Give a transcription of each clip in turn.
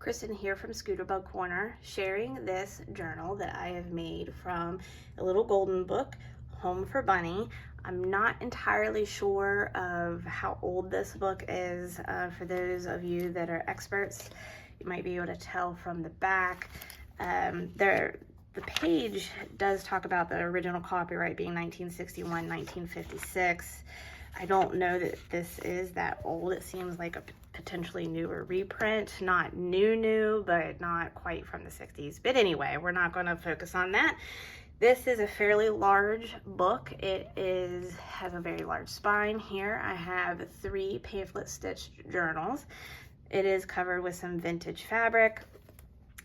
Kristen here from Scooterbug Corner, sharing this journal that I have made from a little golden book, Home for Bunny. I'm not entirely sure of how old this book is. For those of you that are experts, you might be able to tell from the back. The page does talk about the original copyright being 1961, 1956. I don't know that this is that old. It seems like a potentially newer reprint. Not new, but not quite from the 60s. But anyway, we're not going to focus on that. This is a fairly large book. It has a very large spine here. I have 3 pamphlet stitched journals. It is covered with some vintage fabric.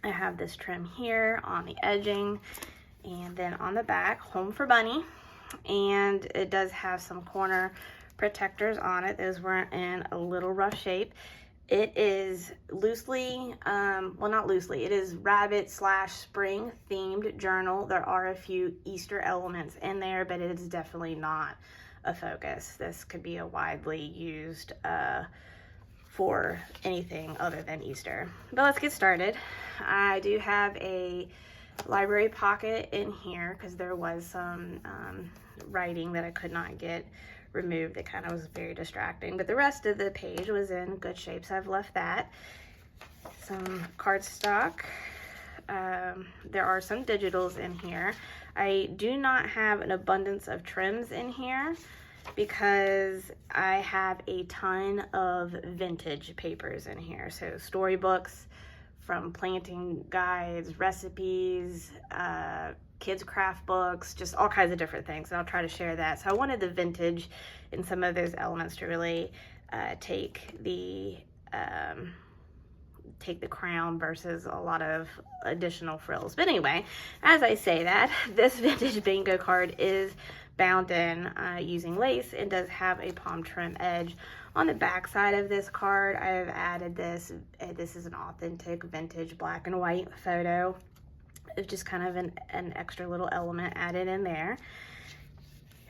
I have this trim here on the edging, and then on the back, Home for Bunny. And it does have some corner protectors on it. Those were in a little rough shape. It is loosely, well, not loosely, it is rabbit / spring themed journal. There are a few Easter elements in there, but it is definitely not a focus. This could be a widely used for anything other than Easter. But let's get started. I do have a library pocket in here because there was some writing that I could not get removed. It kind of was very distracting, but the rest of the page was in good shape, so I've left that. Some cardstock. There are some digitals in here. I do not have an abundance of trims in here because I have a ton of vintage papers in here. So storybooks, from planting guides, recipes, kids craft books, just all kinds of different things. And I'll try to share that. So I wanted the vintage and some of those elements to really take the crown versus a lot of additional frills. But anyway, as I say that, this vintage bingo card is bound in using lace and does have a palm trim edge. On the back side of this card, I have added this. This is an authentic vintage black and white photo. It's just kind of an extra little element added in there.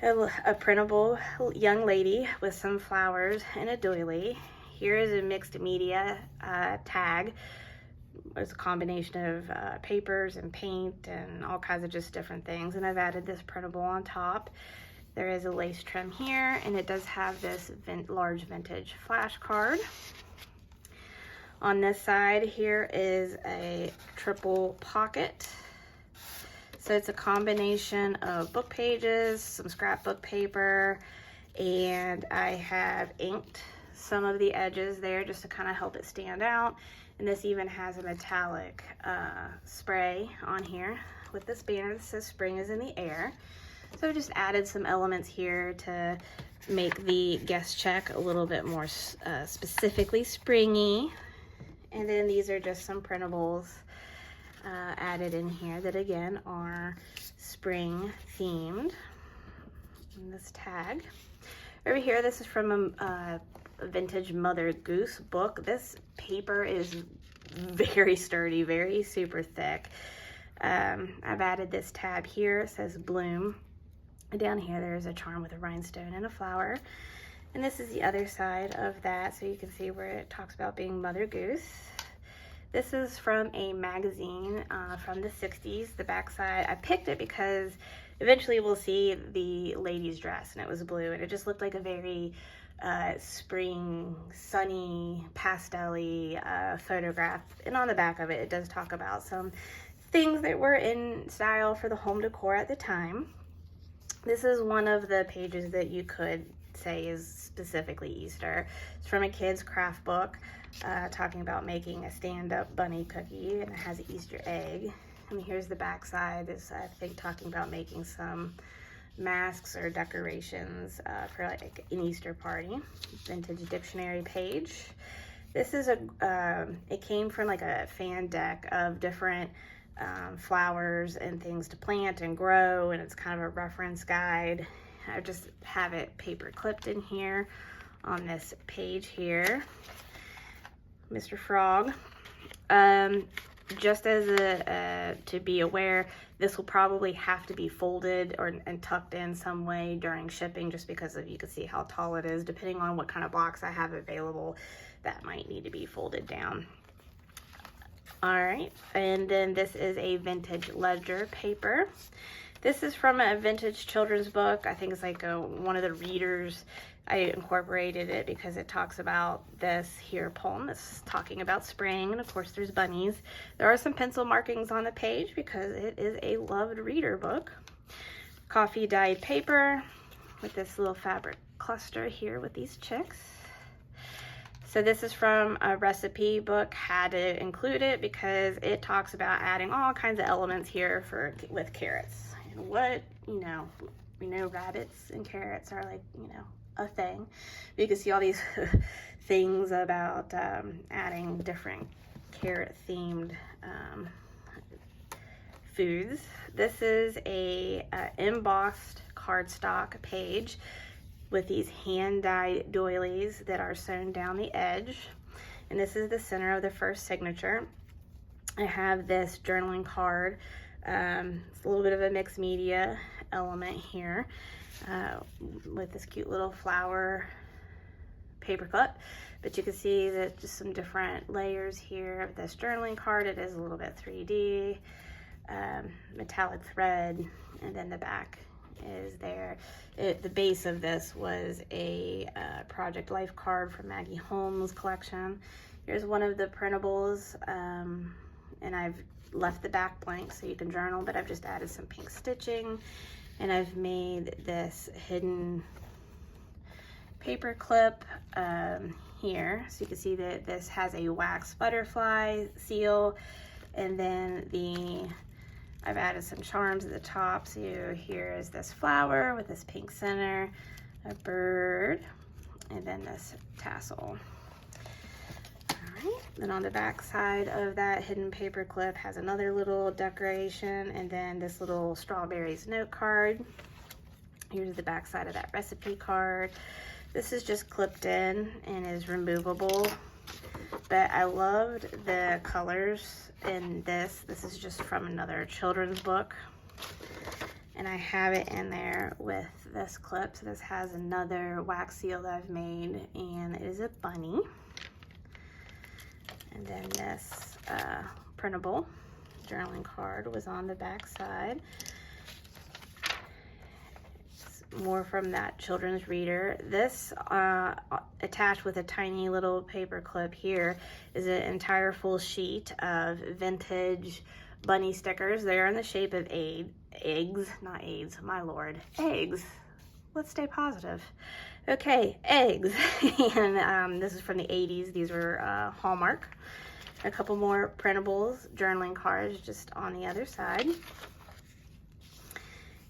A printable young lady with some flowers and a doily. Here is a mixed media tag. It's a combination of papers and paint and all kinds of just different things. And I've added this printable on top. There is a lace trim here, and it does have this large vintage flash card. On this side here is a triple pocket. So it's a combination of book pages, some scrapbook paper, and I have inked some of the edges there just to kind of help it stand out. And this even has a metallic spray on here with this banner that says spring is in the air. So I just added some elements here to make the guest check a little bit more specifically springy. And then these are just some printables added in here that again are spring themed. And this tag. Over here, this is from a vintage Mother Goose book. This paper is very sturdy, very super thick. I've added this tab here. It says bloom. Down here there's a charm with a rhinestone and a flower. And this is the other side of that, so you can see where it talks about being Mother Goose. This is from a magazine from the 60s, the back side. I picked it because eventually we'll see the lady's dress, and it was blue, and it just looked like a very spring, sunny, pastel-y photograph. And on the back of it, it does talk about some things that were in style for the home decor at the time. This is one of the pages that you could say is specifically Easter. It's from a kid's craft book talking about making a stand-up bunny cookie, and it has an Easter egg. And here's the back side. Is I think talking about making some masks or decorations for like an Easter party. Vintage dictionary page. This is it came from like a fan deck of different flowers and things to plant and grow, and it's kind of a reference guide. I just have it paper clipped in here on this page here. Mr. Frog. Just as to be aware, this will probably have to be folded and tucked in some way during shipping, just because of, you can see how tall it is. Depending on what kind of box I have available, that might need to be folded down. All right, and then this is a vintage ledger paper. This is from a vintage children's book. I think it's like one of the readers. I incorporated it because it talks about this here poem that's talking about spring, and of course there's bunnies. There are some pencil markings on the page because it is a loved reader book. Coffee dyed paper with this little fabric cluster here with these chicks. So this is from a recipe book. Had to include it because it talks about adding all kinds of elements here with carrots. And what, you know, we know rabbits and carrots are like, you know, a thing. You can see all these things about adding different carrot themed foods. This is a embossed cardstock page with these hand-dyed doilies that are sewn down the edge. And this is the center of the first signature. I have this journaling card. It's a little bit of a mixed media element here with this cute little flower paper clip. But you can see that just some different layers here of this journaling card. It is a little bit 3D, metallic thread, and then the back is there. The base of this was a Project Life card from Maggie Holmes' collection. Here's one of the printables, and I've left the back blank so you can journal, but I've just added some pink stitching, and I've made this hidden paper clip here, so you can see that this has a wax butterfly seal, and then I've added some charms at the top. So here is this flower with this pink center, a bird, and then this tassel. All right, then on the back side of that hidden paper clip has another little decoration, and then this little strawberries note card. Here's the back side of that recipe card. This is just clipped in and is removable, but I loved the colors in this. This is just from another children's book, and I have it in there with this clip. So this has another wax seal that I've made, and it is a bunny. And then this printable journaling card was on the back side. More from that children's reader. This attached with a tiny little paper clip here is an entire full sheet of vintage bunny stickers. They're in the shape of eggs, not AIDS, my lord, eggs. Let's stay positive. Okay, eggs. And this is from the 80s. These were Hallmark. A couple more printables, journaling cards just on the other side.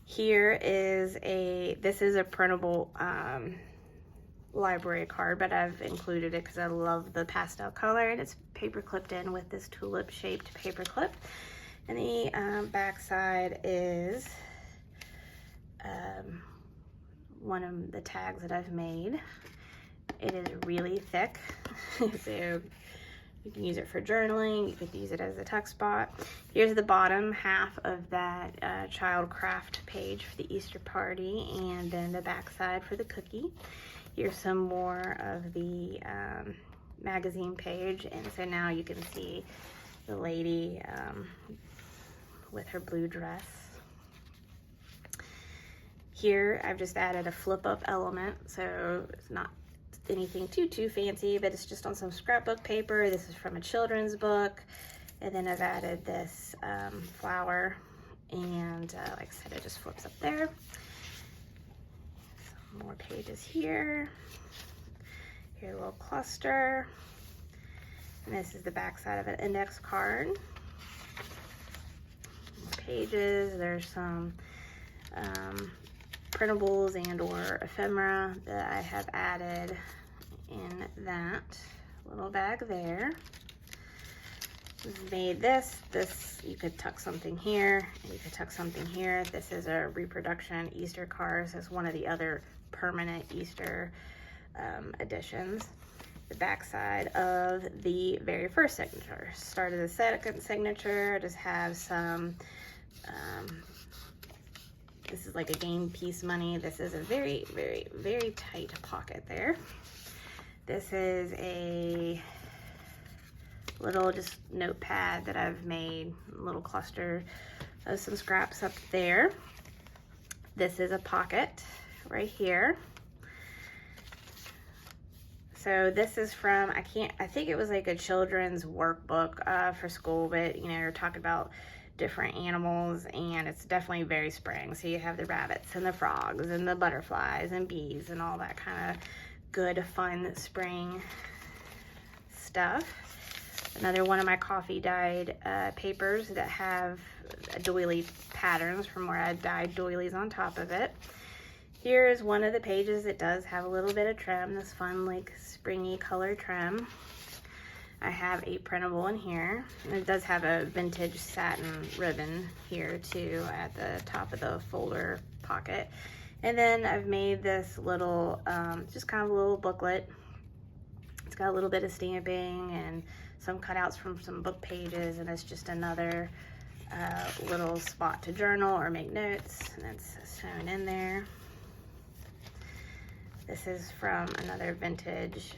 Here is this is a printable library card, but I've included it because I love the pastel color, and it's paper clipped in with this tulip shaped paper clip. And the back side is one of the tags that I've made. It is really thick, so you can use it for journaling. You could use it as a tuck spot. Here's the bottom half of that child craft page for the Easter party, and then the back side for the cookie. Here's some more of the magazine page, and so now you can see the lady with her blue dress. Here I've just added a flip up element, so it's not anything too fancy, but it's just on some scrapbook paper. This is from a children's book, and then I've added this flower, and like I said, it just flips up there. Some more pages here. Here's a little cluster, and this is the back side of an index card. More pages. There's some printables and or ephemera that I have added in that little bag there. We've made this you could tuck something here, and you could tuck something here. This is a reproduction Easter card. This is one of the other permanent Easter editions. The back side of the very first signature. Start of the second signature, I just have some this is like a game piece money. This is a very tight pocket there. This is a little just notepad that I've made, a little cluster of some scraps up there. This is a pocket right here. So this is from, I think it was like a children's workbook for school, but you know, you're talking about different animals, and it's definitely very spring. So you have the rabbits and the frogs and the butterflies and bees and all that kind of good, fun spring stuff. Another one of my coffee dyed papers that have doily patterns from where I dyed doilies on top of it. Here is one of the pages that does have a little bit of trim, this fun like springy color trim. I have a printable in here, and it does have a vintage satin ribbon here too at the top of the folder pocket. And then I've made this little, just kind of a little booklet. It's got a little bit of stamping and some cutouts from some book pages, and it's just another little spot to journal or make notes, and it's sewn in there. This is from another vintage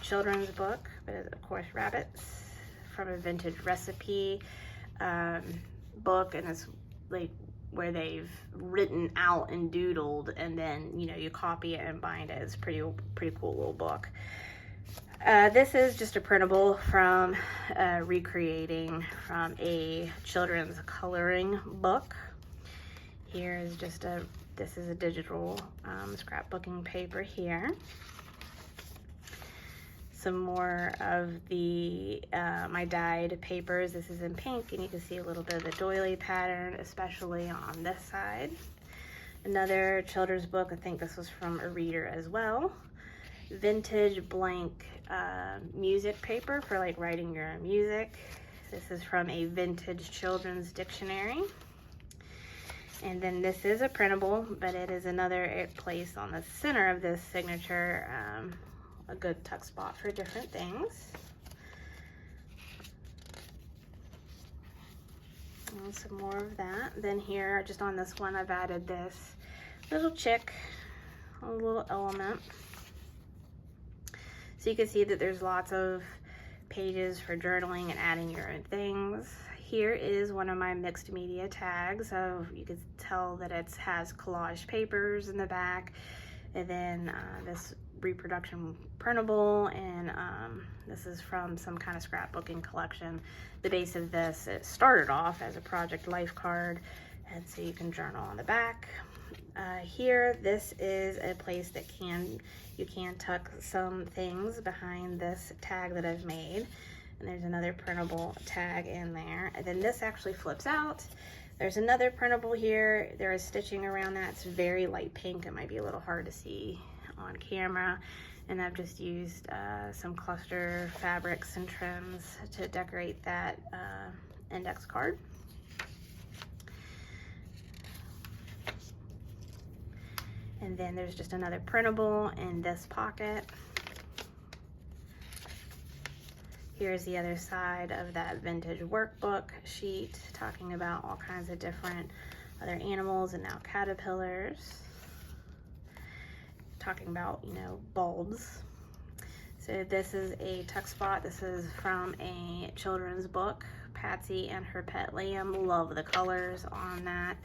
children's book, but of course rabbits, from a vintage recipe book, and it's like where they've written out and doodled, and then you know you copy it and bind it. It's pretty cool little book. This is just a printable from recreating from a children's coloring book. Here is just this is a digital scrapbooking paper here. Some more of the my dyed papers. This is in pink, and you can see a little bit of the doily pattern, especially on this side. Another children's book, I think this was from a reader as well. Vintage blank music paper for like writing your own music. This is from a vintage children's dictionary. And then this is a printable, but it is another place on the center of this signature, a good tuck spot for different things. And some more of that. Then here, just on this one, I've added this little chick, a little element. So you can see that there's lots of pages for journaling and adding your own things. Here is one of my mixed media tags. So you can tell that it has collage papers in the back, and then this reproduction printable, and this is from some kind of scrapbooking collection. The base of this, it started off as a project life card, and so you can journal on the back. Here, this is a place that you can tuck some things behind this tag that I've made. And there's another printable tag in there. And then this actually flips out. There's another printable here. There is stitching around that. It's very light pink. It might be a little hard to see on camera. And I've just used some cluster fabrics and trims to decorate that index card. And then there's just another printable in this pocket. Here's the other side of that vintage workbook sheet, talking about all kinds of different other animals and now caterpillars. Talking about, you know, bulbs. So this is a tuck spot. This is from a children's book, Patsy and Her Pet Lamb. Love the colors on that.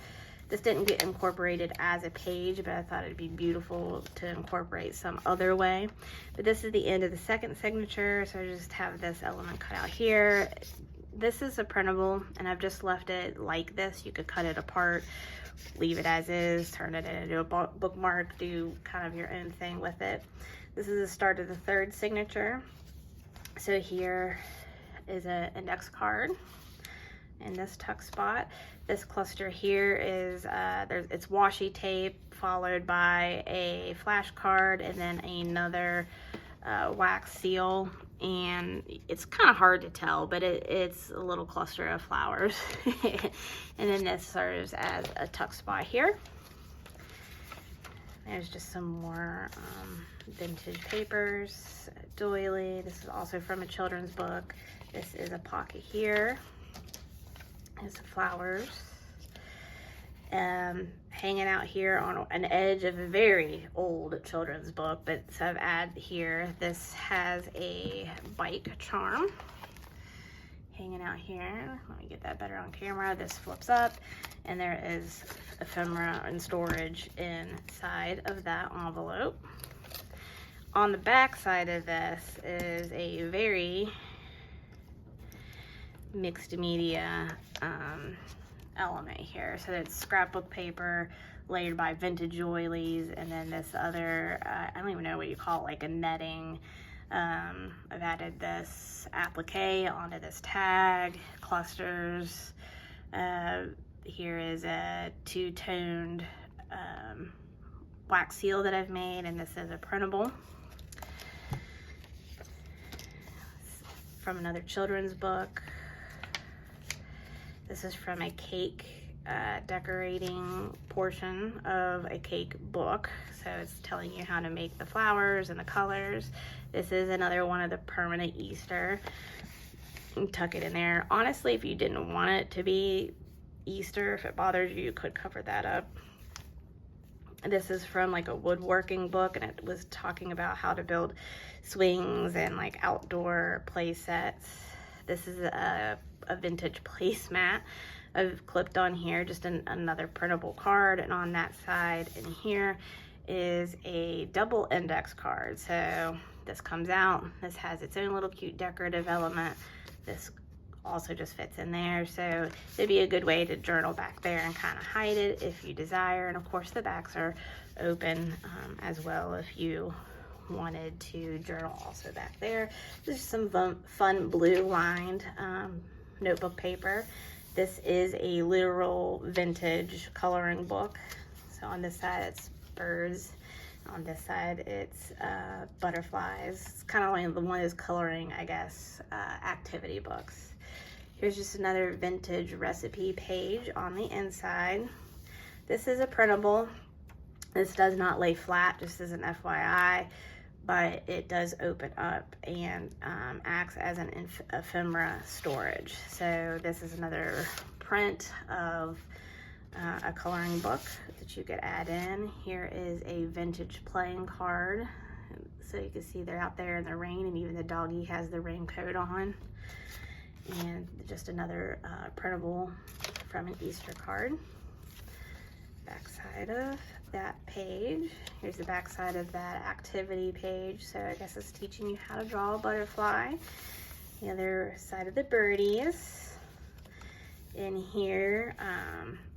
This didn't get incorporated as a page, but I thought it'd be beautiful to incorporate some other way. But this is the end of the second signature, so I just have this element cut out here. This is a printable, and I've just left it like this. You could cut it apart, leave it as is, turn it into a bookmark, do kind of your own thing with it. This is the start of the third signature. So here is an index card in this tuck spot. This cluster here is it's washi tape followed by a flash card and then another wax seal, and it's kind of hard to tell, but it's a little cluster of flowers. And then this serves as a tuck spot here. There's just some more vintage papers, doily. This is also from a children's book. This is a pocket here. There's the flowers. Hanging out here on an edge of a very old children's book, but so I've added here, this has a bike charm. hanging out here. Let me get that better on camera. This flips up, and there is ephemera and storage inside of that envelope. On the back side of this is a very mixed media element here. So it's scrapbook paper layered by vintage oilies, and then this other, I don't even know what you call it, like a netting. I've added this applique onto this tag, clusters. Here is a two-toned wax seal that I've made, and this is a printable. From another children's book. This is from a cake decorating portion of a cake book. So it's telling you how to make the flowers and the colors. This is another one of the permanent Easter. You tuck it in there. Honestly, if you didn't want it to be Easter, if it bothers you, you could cover that up. This is from like a woodworking book, and it was talking about how to build swings and like outdoor play sets. This is a vintage placemat I've clipped on here, just another printable card, and on that side and here is a double index card. So this comes out, this has its own little cute decorative element. This also just fits in there, so it'd be a good way to journal back there and kind of hide it if you desire. And of course the backs are open as well if you wanted to journal also back there. This is some fun blue lined notebook paper. This is a literal vintage coloring book. So on this side it's birds, on this side it's butterflies. It's kind of like the one is coloring, I guess, activity books. Here's just another vintage recipe page on the inside. This is a printable. This does not lay flat, just as an FYI, but it does open up and acts as an ephemera storage. So this is another print of a coloring book that you could add in. Here is a vintage playing card. So you can see they're out there in the rain, and even the doggy has the raincoat on. And just another printable from an Easter card. Back side of that page. Here's the back side of that activity page. So I guess it's teaching you how to draw a butterfly. The other side of the birdies. In here,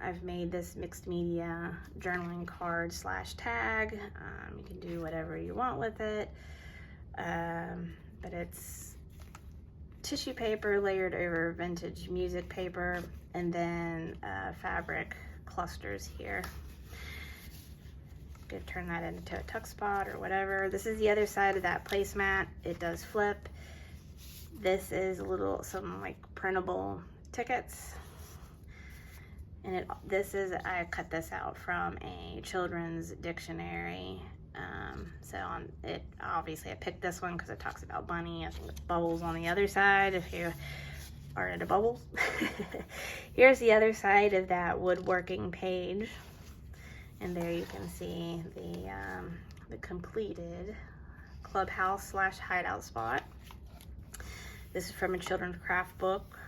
I've made this mixed media journaling card / tag. You can do whatever you want with it, but it's tissue paper layered over vintage music paper, and then fabric clusters here. Could turn that into a tuck spot or whatever. This is the other side of that placemat. It does flip. This is some like printable tickets, and I cut this out from a children's dictionary. So on it, obviously I picked this one because it talks about bunny. I think it's bubbles on the other side if you are into bubbles. Here's the other side of that woodworking page, and there you can see the completed clubhouse / hideout spot. This is from a children's craft book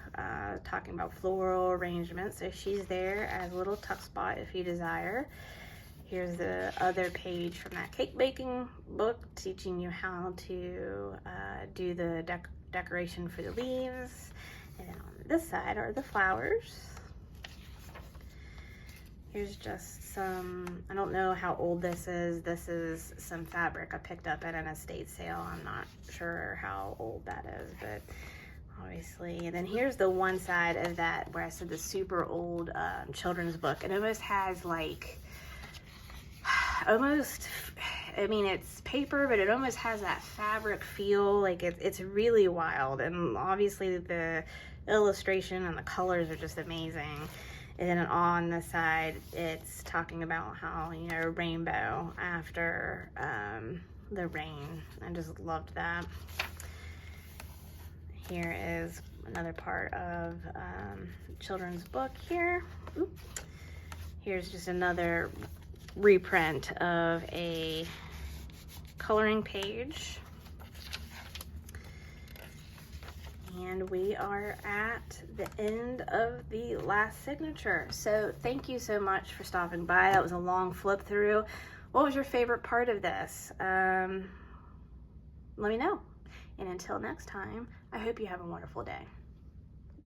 talking about floral arrangement. So she's there as a little tuck spot if you desire. Here's the other page from that cake baking book teaching you how to do the decoration for the leaves. And then on this side are the flowers. Here's just some, I don't know how old this is. This is some fabric I picked up at an estate sale. I'm not sure how old that is, but obviously. And then here's the one side of that where I said the super old children's book. It almost has like, I mean, it's paper, but it almost has that fabric feel. Like it's really wild, and obviously the illustration and the colors are just amazing. And then on the side, it's talking about how, you know, rainbow after the rain. I just loved that. Here is another part of children's book here. Oop. Here's just another reprint of a coloring page. And we are at the end of the last signature. So thank you so much for stopping by. That was a long flip through. What was your favorite part of this? Let me know. And until next time, I hope you have a wonderful day.